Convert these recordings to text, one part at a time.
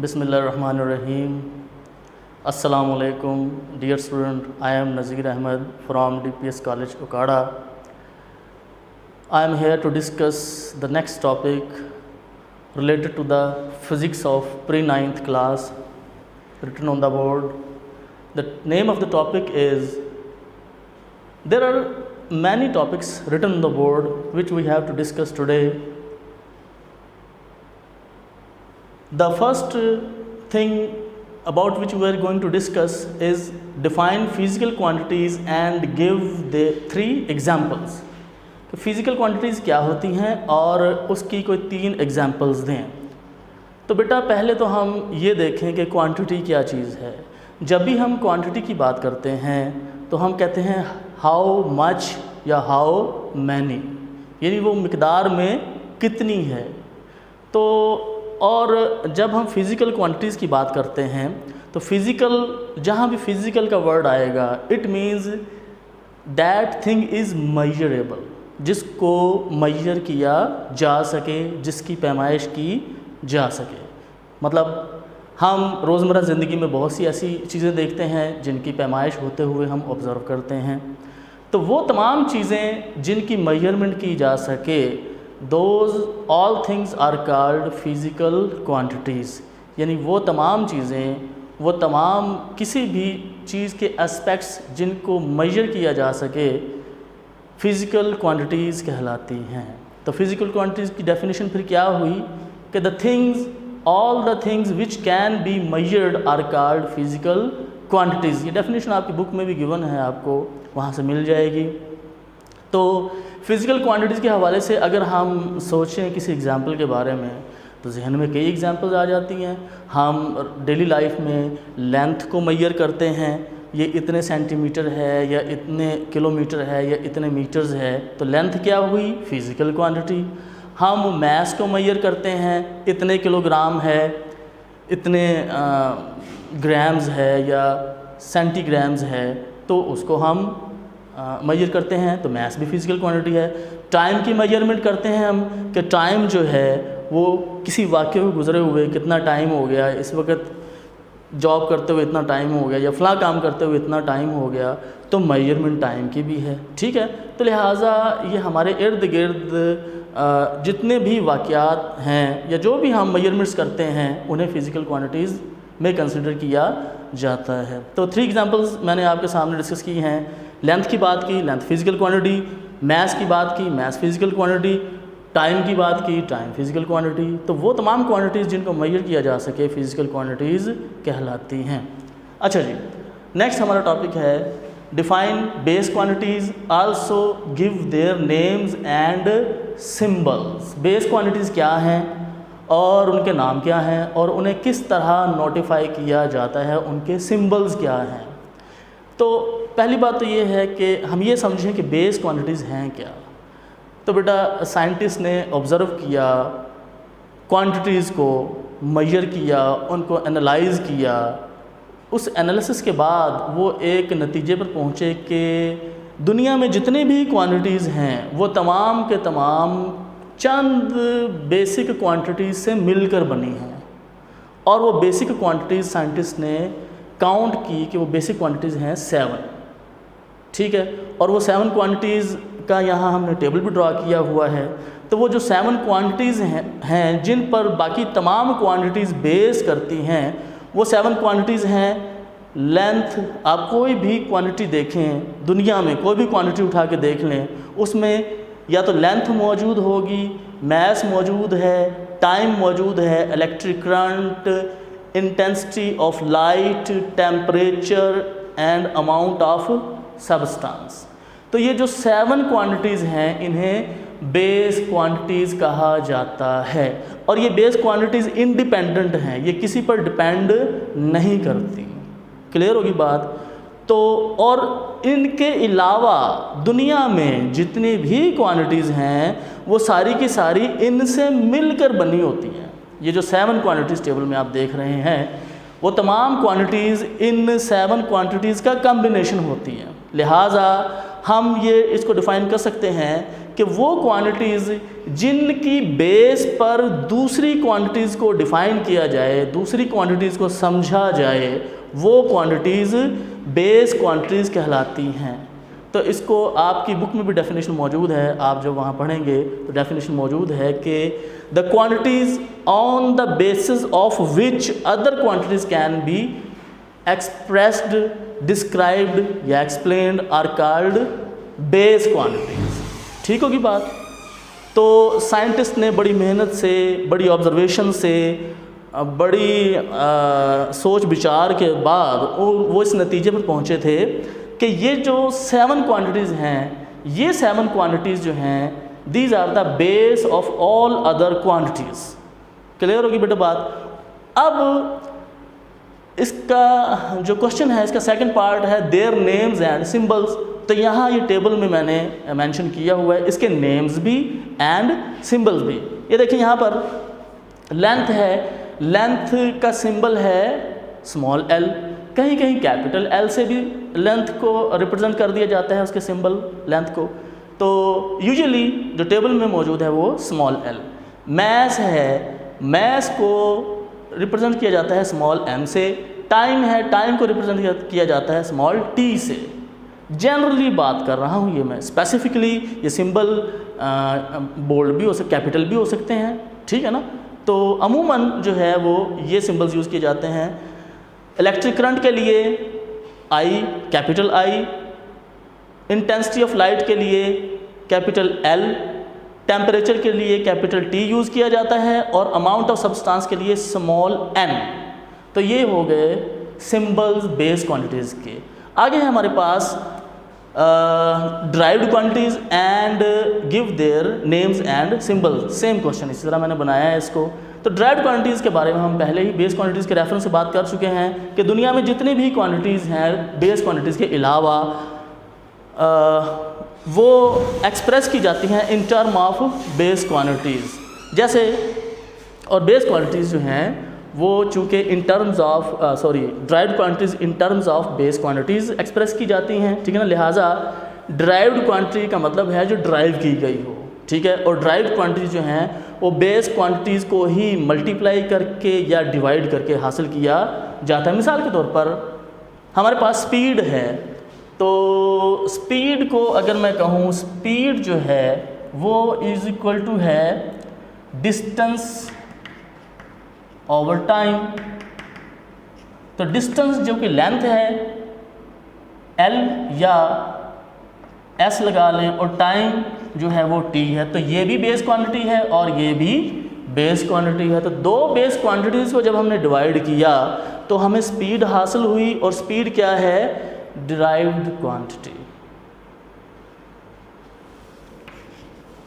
Bismillahirrahmanirrahim. Assalamu alaikum, dear student. I am Nazir Ahmed from DPS College, Okada. I am here to discuss the next topic related to the physics of pre-9th class written on the board. The name of the topic is, there are many topics written on the board which we have to discuss today. The first thing about which we are going to discuss is define physical quantities and give the 3 examples. तो physical quantities क्या होती हैं और उसकी कोई 3 examples दें। तो बेटा पहले तो हम ये देखें कि क्वांटिटी क्या चीज़ है। जब भी हम क्वांटिटी की बात करते हैं तो हम कहते हैं हाउ मच या हाउ मैनी, यानी वो मिकदार में कितनी है। तो और जब हम फिज़िकल क्वांटिटीज़ की बात करते हैं तो फिज़िकल, जहाँ भी फिज़िकल का वर्ड आएगा, it means that thing is measurable, जिसको मेजर किया जा सके, जिसकी पैमाइश की जा सके। मतलब हम रोज़मर्रा ज़िंदगी में बहुत सी ऐसी चीज़ें देखते हैं जिनकी पैमाइश होते हुए हम ऑब्ज़र्व करते हैं। तो वो तमाम चीज़ें जिनकी मेजरमेंट की जा सके, Those all things are called physical quantities, यानी वो तमाम चीज़ें, वो तमाम किसी भी चीज़ के एस्पेक्ट्स जिनको मेजर किया जा सके, फ़िज़िकल क्वांटिटीज़ कहलाती हैं। तो फ़िज़िकल क्वांटिटीज़ की डेफिनेशन फिर क्या हुई कि the things, all the things which can be measured are called physical quantities. ये डेफिनेशन आपकी बुक में भी गिवन है, आपको वहाँ से मिल जाएगी। तो फ़िज़िकल क्वांटिटीज़ के हवाले से अगर हम सोचें किसी एग्ज़ाम्पल के बारे में तो जहन में कई एग्ज़ाम्पल्स आ जाती हैं। हम डेली लाइफ में लेंथ को मेजर करते हैं, ये इतने सेंटीमीटर है या इतने किलोमीटर है या इतने मीटर्स है, तो लेंथ क्या हुई, फ़िज़िकल क्वांटिटी। हम मास को मेजर करते हैं, इतने किलोग्राम है, इतने ग्राम्स है या सेंटीग्राम्स है, तो उसको हम मेजर करते हैं, तो मास भी फ़िज़िकल क्वांटिटी है। टाइम की मेजरमेंट करते हैं हम कि टाइम जो है वो किसी वाक़ये में गुज़रे हुए कितना टाइम हो गया, इस वक्त जॉब करते हुए इतना टाइम हो गया या फ़लाँ काम करते हुए इतना टाइम हो गया, तो मेजरमेंट टाइम की भी है। ठीक है, तो लिहाजा ये हमारे इर्द गिर्द जितने भी वाक़यात हैं या जो भी हम मेजरमेंट्स करते हैं उन्हें फ़िज़िकल क्वांटिटीज़ में कंसिडर किया जाता है। तो 3 एग्जांपल्स मैंने आपके सामने डिस्कस की हैं। लेंथ की बात की, लेंथ फ़िज़िकल क्वांटिटी, मास की बात की, मास फ़िज़िकल क्वांटिटी, टाइम की बात की, टाइम फ़िज़िकल क्वांटिटी। तो वो तमाम क्वांटिटीज़ जिनको मेजर किया जा सके फ़िज़िकल क्वांटिटीज़ कहलाती हैं। अच्छा जी, नेक्स्ट हमारा टॉपिक है define base quantities, also give their names and symbols. Base quantities क्या हैं और उनके नाम क्या हैं और उन्हें किस तरह नोटिफाई किया जाता है, उनके सिंबल्स क्या हैं। तो पहली बात तो ये है कि हम ये समझें कि बेस क्वांटिटीज़ हैं क्या। तो बेटा साइंटिस्ट ने ऑब्ज़र्व किया, क्वांटिटीज़ को मेजर किया, उनको एनालाइज़ किया। उस एनालिसिस के बाद वो एक नतीजे पर पहुँचे कि दुनिया में जितने भी क्वांटिटीज़ हैं वो तमाम के तमाम चंद बेसिक क्वांटिटीज़ से मिलकर बनी हैं। और वो बेसिक क्वांटिटीज़ साइंटिस्ट ने काउंट की कि वो बेसिक क्वांटिटीज़ हैं 7। ठीक है, और वो 7 क्वांटिटीज़ का यहाँ हमने टेबल भी ड्रा किया हुआ है। तो वो जो 7 क्वांटिटीज़ हैं जिन पर बाकी तमाम क्वांटिटीज़ बेस करती हैं, वो 7 क्वांटिटीज़ हैं। लेंथ, आप कोई भी क्वांटिटी देखें दुनिया में, कोई भी क्वांटिटी उठा के देख लें, उसमें या तो लेंथ मौजूद होगी, मास मौजूद है, टाइम मौजूद है, electric current, intensity of light, temperature and amount of substance. तो ये जो 7 क्वांटिटीज़ हैं इन्हें बेस क्वांटिटीज़ कहा जाता है। और ये बेस क्वांटिटीज़ इंडिपेंडेंट हैं, ये किसी पर डिपेंड नहीं करती। क्लियर होगी बात। तो और इनके अलावा दुनिया में जितनी भी क्वांटिटीज़ हैं वो सारी की सारी इनसे मिलकर बनी होती हैं। ये जो 7 क्वांटिटीज़ टेबल में आप देख रहे हैं वो तमाम क्वांटिटीज़ इन 7 क्वांटिटीज़ का कम्बिनेशन होती हैं। लिहाजा हम ये इसको डिफ़ाइन कर सकते हैं कि वो क्वांटिटीज़ जिनकी बेस पर दूसरी क्वांटिटीज़ को डिफ़ाइन किया जाए, दूसरी क्वांटिटीज़ को समझा जाए, वो क्वांटिटीज़ बेस क्वांटिटीज़ कहलाती हैं। तो इसको आपकी बुक में भी डेफिनेशन मौजूद है, आप जब वहाँ पढ़ेंगे तो डेफिनेशन मौजूद है कि the quantities on the basis of which other quantities can be expressed, described या explained are called base quantities. ठीक होगी बात। तो साइंटिस्ट ने बड़ी मेहनत से, बड़ी ऑब्जर्वेशन से, बड़ी सोच विचार के बाद वो इस नतीजे पर पहुँचे थे कि ये जो 7 क्वांटिटीज़ हैं, ये 7 क्वांटिटीज़ जो हैं, these are the base of all other quantities. Clear होगी बेटा बात। अब इसका जो क्वेश्चन है, इसका सेकंड पार्ट है देयर नेम्स एंड सिंबल्स। तो यहाँ ये टेबल में मैंने मेंशन किया हुआ है इसके नेम्स भी एंड सिंबल्स भी। ये देखिए यहाँ पर लेंथ है, लेंथ का सिंबल है स्मॉल एल, कहीं कहीं कैपिटल एल से भी लेंथ को रिप्रेजेंट कर दिया जाता है, उसके सिंबल लेंथ को। तो यूजुअली जो टेबल में मौजूद है वो स्मॉल एल। मैस है, मैस को रिप्रेजेंट किया जाता है स्मॉल एम से। टाइम है, टाइम को रिप्रेजेंट किया जाता है स्मॉल टी से। जनरली बात कर रहा हूँ ये मैं, स्पेसिफिकली ये सिंबल बोल्ड भी हो सकते, कैपिटल भी हो सकते हैं, ठीक है ना। तो अमूमन जो है वो ये सिंबल्स यूज़ किए जाते हैं। इलेक्ट्रिक करंट के लिए I, capital I. Intensity of light के लिए कैपिटल एल। टेम्परेचर के लिए कैपिटल टी यूज़ किया जाता है और अमाउंट ऑफ सब्सटेंस के लिए स्मॉल एन। तो ये हो गए सिंबल्स बेस क्वांटिटीज़ के। आगे है हमारे पास derived quantities and give their names and symbols. Same question इसी तरह मैंने बनाया है इसको। तो ड्राइव्ड क्वांटिटीज़ के बारे में हम पहले ही बेस क्वांटिटीज़ के रेफरेंस से बात कर चुके हैं कि दुनिया में जितनी भी क्वांटिटीज़ हैं बेस क्वांटिटीज़ के अलावा वो एक्सप्रेस की जाती हैं in term of base quantities. जैसे और बेस क्वांटिटीज़ जो हैं वो चूँकि in terms of derived quantities in terms of base quantities express की जाती हैं, ठीक है ना। लिहाजा ड्राइव्ड क्वांटिटी का मतलब है जो ड्राइव की गई हो, ठीक है। और ड्राइव्ड क्वांटिटीज़ जो हैं वो बेस क्वांटिटीज़ को ही मल्टीप्लाई करके या डिवाइड करके हासिल किया जाता है। मिसाल के तौर पर हमारे पास स्पीड है, तो स्पीड को अगर मैं कहूँ, स्पीड जो है वो इज़ इक्वल टू है डिस्टेंस ओवर टाइम। तो डिस्टेंस जो कि लेंथ है एल या एस लगा लें, और टाइम जो है वो टी है। तो ये भी बेस क्वांटिटी है और ये भी बेस क्वांटिटी है। तो दो बेस क्वांटिटीज़ को जब हमने डिवाइड किया तो हमें स्पीड हासिल हुई, और स्पीड क्या है, डिराइव्ड क्वांटिटी।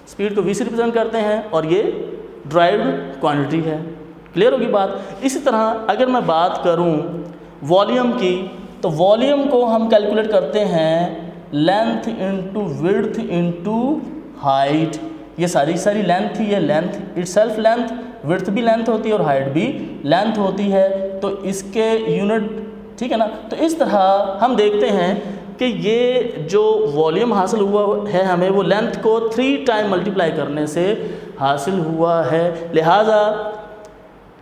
स्पीड को v से रिप्रेजेंट करते हैं और ये डिराइव्ड क्वांटिटी है। क्लियर होगी बात। इसी तरह अगर मैं बात करूं वॉल्यूम की, तो वॉल्यूम को हम कैलकुलेट करते हैं length into width into height. ये सारी लेंथ ही है, लेंथ इटसेल्फ लेंथ, विड्थ भी लेंथ होती है और हाइट भी लेंथ होती है। तो इसके यूनिट, ठीक है ना। तो इस तरह हम देखते हैं कि ये जो वॉल्यूम हासिल हुआ है हमें, वो लेंथ को 3 टाइम मल्टीप्लाई करने से हासिल हुआ है। लिहाजा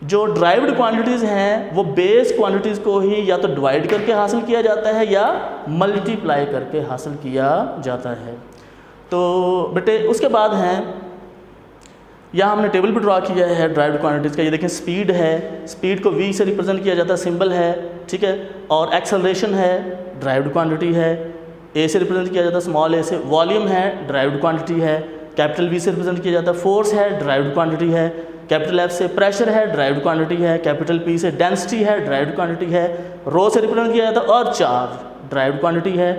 जो ड्राइव्ड क्वांटिटीज़ हैं वो बेस क्वांटिटीज़ को ही या तो डिवाइड करके हासिल किया जाता है या मल्टीप्लाई करके हासिल किया जाता है। तो बेटे उसके बाद हैं, यहाँ हमने टेबल भी ड्रा किया है ड्राइव्ड क्वांटिटीज़ का। ये देखें स्पीड है, स्पीड को v से रिप्रेजेंट किया जाता है, सिंबल है, ठीक है। और एक्सेलरेशन है, ड्राइव्ड क्वांटिटी है, a से रिप्रेजेंट किया जाता है स्मॉल a से। वॉल्यूम है, ड्राइव्ड क्वांटिटी है, कैपिटल V से रिप्रेजेंट किया जाता है। फोर्स है, ड्राइव्ड क्वांटिटी है। कैपिटल F से प्रेशर है, ड्राइव्ड क्वांटिटी है। कैपिटल P से डेंसिटी है, ड्राइव्ड क्वांटिटी है। रो से रिप्रेजेंट किया जाता है, और चार्ज ड्राइव्ड क्वांटिटी है।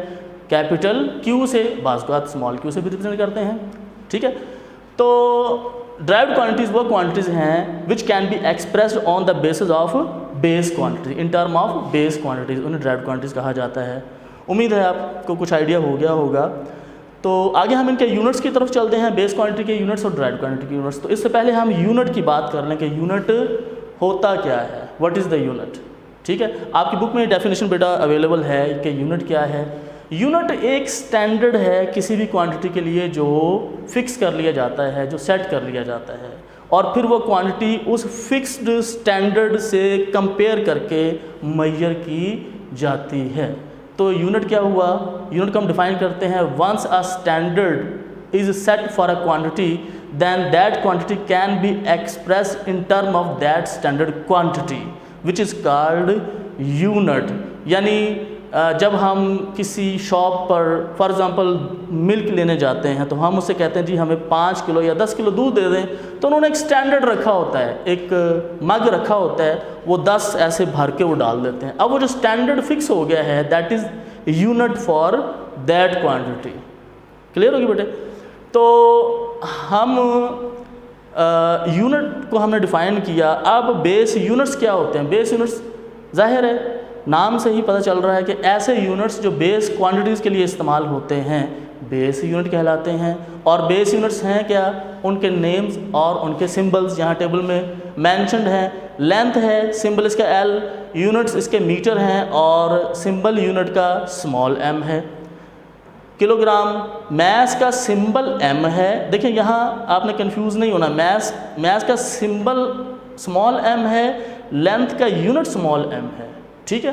कैपिटल Q से, बाज़ बात स्मॉल q से भी रिप्रेजेंट करते हैं, ठीक है। तो ड्राइव्ड क्वांटिटीज़ वो क्वांटिटीज़ हैं विच can be expressed on the basis of base quantity, in term of base quantities, उन्हें ड्राइव्ड क्वांटिटीज़ कहा जाता है। उम्मीद है आपको कुछ आइडिया हो गया होगा। तो आगे हम इनके यूनिट्स की तरफ चलते हैं, बेस क्वांटिटी के यूनिट्स और ड्राइव्ड क्वांटिटी के यूनिट्स। तो इससे पहले हम यूनिट की बात कर लें कि यूनिट होता क्या है, व्हाट इज़ द यूनिट, ठीक है। आपकी बुक में डेफिनेशन बेटा अवेलेबल है कि यूनिट क्या है। यूनिट एक स्टैंडर्ड है किसी भी क्वांटिटी के लिए जो फिक्स कर लिया जाता है, जो सेट कर लिया जाता है, और फिर वो क्वांटिटी उस फिक्स्ड स्टैंडर्ड से कंपेयर करके मेजर की जाती है। तो यूनिट क्या हुआ? यूनिट को हम डिफाइन करते हैं, once a standard is set for a quantity then that quantity can be expressed in term of that standard quantity which is called unit। यानी जब हम किसी शॉप पर फॉर एग्ज़ाम्पल मिल्क लेने जाते हैं तो हम उससे कहते हैं जी हमें 5 किलो या 10 किलो दूध दे दें, तो उन्होंने एक स्टैंडर्ड रखा होता है, एक मग रखा होता है, वो 10 ऐसे भर के वो डाल देते हैं। अब वो जो स्टैंडर्ड फिक्स हो गया है that is unit for that quantity. Clear होगी बेटे? तो हम यूनिट को हमने डिफ़ाइन किया। अब बेस यूनिट्स क्या होते हैं? बेस यूनिट्स जाहिर है नाम से ही पता चल रहा है कि ऐसे यूनिट्स जो बेस क्वांटिटीज़ के लिए इस्तेमाल होते हैं बेस यूनिट कहलाते हैं। और बेस यूनिट्स हैं क्या? उनके नेम्स और उनके सिंबल्स यहाँ टेबल में मैंशनड हैं। लेंथ है, सिंबल इसका L, यूनिट्स इसके मीटर हैं और सिंबल यूनिट का स्मॉल m है। किलोग्राम मैस का सिंबल m है। देखिए यहाँ आपने कंफ्यूज नहीं होना, मैस का सिंबल स्मॉल m है, लेंथ का यूनिट स्मॉल m है, ठीक है।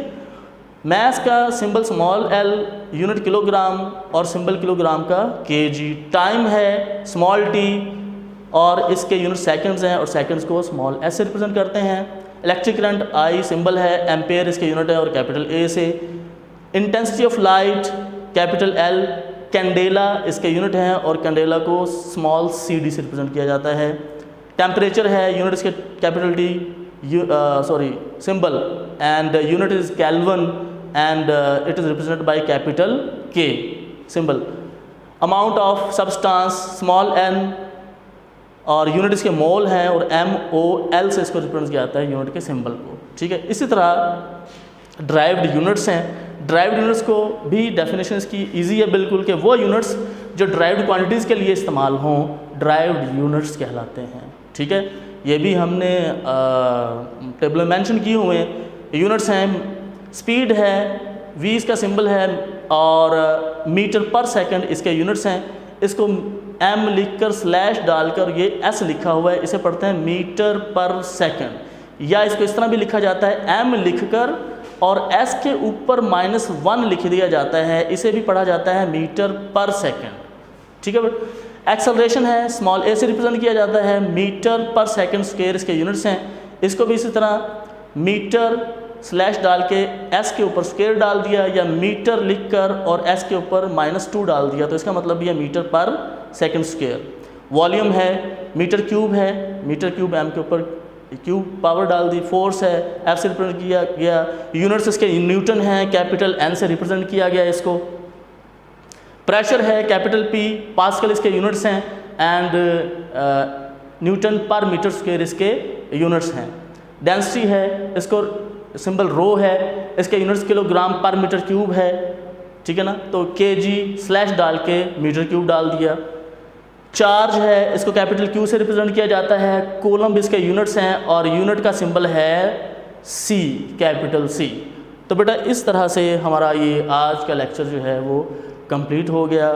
मैस का symbol small l, unit kilogram और सिंबल किलोग्राम का kg। टाइम है स्मॉल t और इसके यूनिट सेकंड्स हैं और सेकंड्स को स्मॉल s से रिप्रेजेंट करते हैं। इलेक्ट्रिक करंट I सिंबल है, एम्पेयर इसके यूनिट है और कैपिटल A से। Intensity of light capital L, candela इसके यूनिट हैं और कैंडेला को स्मॉल cd से रिप्रेजेंट किया जाता है। टेम्परेचर है, यूनिट इसके capital T symbol and unit is Kelvin and it is represented by capital K symbol। amount of substance small n और यूनिट इसके मोल हैं और MOL से इसको रिप्रेजेंट किया जाता है यूनिट के सिंबल को, ठीक है। इसी तरह ड्राइव्ड यूनिट्स हैं। ड्राइव्ड यूनिट्स को भी डेफिनेशन इसकी ईजी है बिल्कुल कि वो यूनिट्स जो ड्राइव्ड क्वांटिटीज़ के लिए इस्तेमाल हों ड्राइव्ड यूनिट्स कहलाते हैं, ठीक है। ये भी हमने टेबल में मेंशन किए हुए यूनिट्स हैं। स्पीड है, V इसका सिंबल है और मीटर पर सेकंड इसके यूनिट्स हैं। इसको M लिखकर स्लैश डालकर ये S लिखा हुआ है, इसे पढ़ते हैं मीटर पर सेकंड। या इसको इस तरह भी लिखा जाता है M लिखकर और S के ऊपर -1 लिख दिया जाता है, इसे भी पढ़ा जाता है मीटर पर सेकंड, ठीक है। एक्सेलरेशन है, स्मॉल a से रिप्रेजेंट किया जाता है, मीटर पर सेकंड स्क्वायर इसके यूनिट्स हैं। इसको भी इसी तरह मीटर स्लैश डाल के s के ऊपर स्क्वायर डाल दिया या मीटर लिखकर और s के ऊपर -2 डाल दिया तो इसका मतलब ये मीटर पर सेकंड स्क्वायर। वॉल्यूम है, मीटर क्यूब है, मीटर क्यूब m के ऊपर क्यूब पावर डाल दी। फोर्स है, f से रिप्रेजेंट किया गया। यूनिट्स इसके न्यूटन हैं, कैपिटल N से रिप्रेजेंट किया गया इसको। प्रेशर है, कैपिटल P, पास्कल इसके यूनिट्स हैं एंड न्यूटन पर मीटर स्क्वायर इसके यूनिट्स हैं। डेंसिटी है, इसको सिंबल रो है, इसके यूनिट्स किलोग्राम पर मीटर क्यूब है, ठीक है ना। तो kg स्लैश डाल के मीटर क्यूब डाल दिया। चार्ज है, इसको कैपिटल Q से रिप्रेजेंट किया जाता है। कोलम्ब इसके यूनिट्स हैं और यूनिट का सिंबल है C, कैपिटल C। तो बेटा इस तरह से हमारा ये आज का लेक्चर जो है वो कंप्लीट हो गया।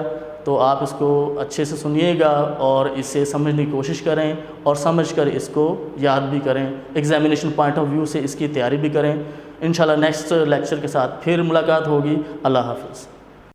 तो आप इसको अच्छे से सुनिएगा और इसे समझने की कोशिश करें और समझकर इसको याद भी करें। एग्जामिनेशन पॉइंट ऑफ व्यू से इसकी तैयारी भी करें। इंशाल्लाह नेक्स्ट लेक्चर के साथ फिर मुलाकात होगी। अल्लाह हाफ़िज़।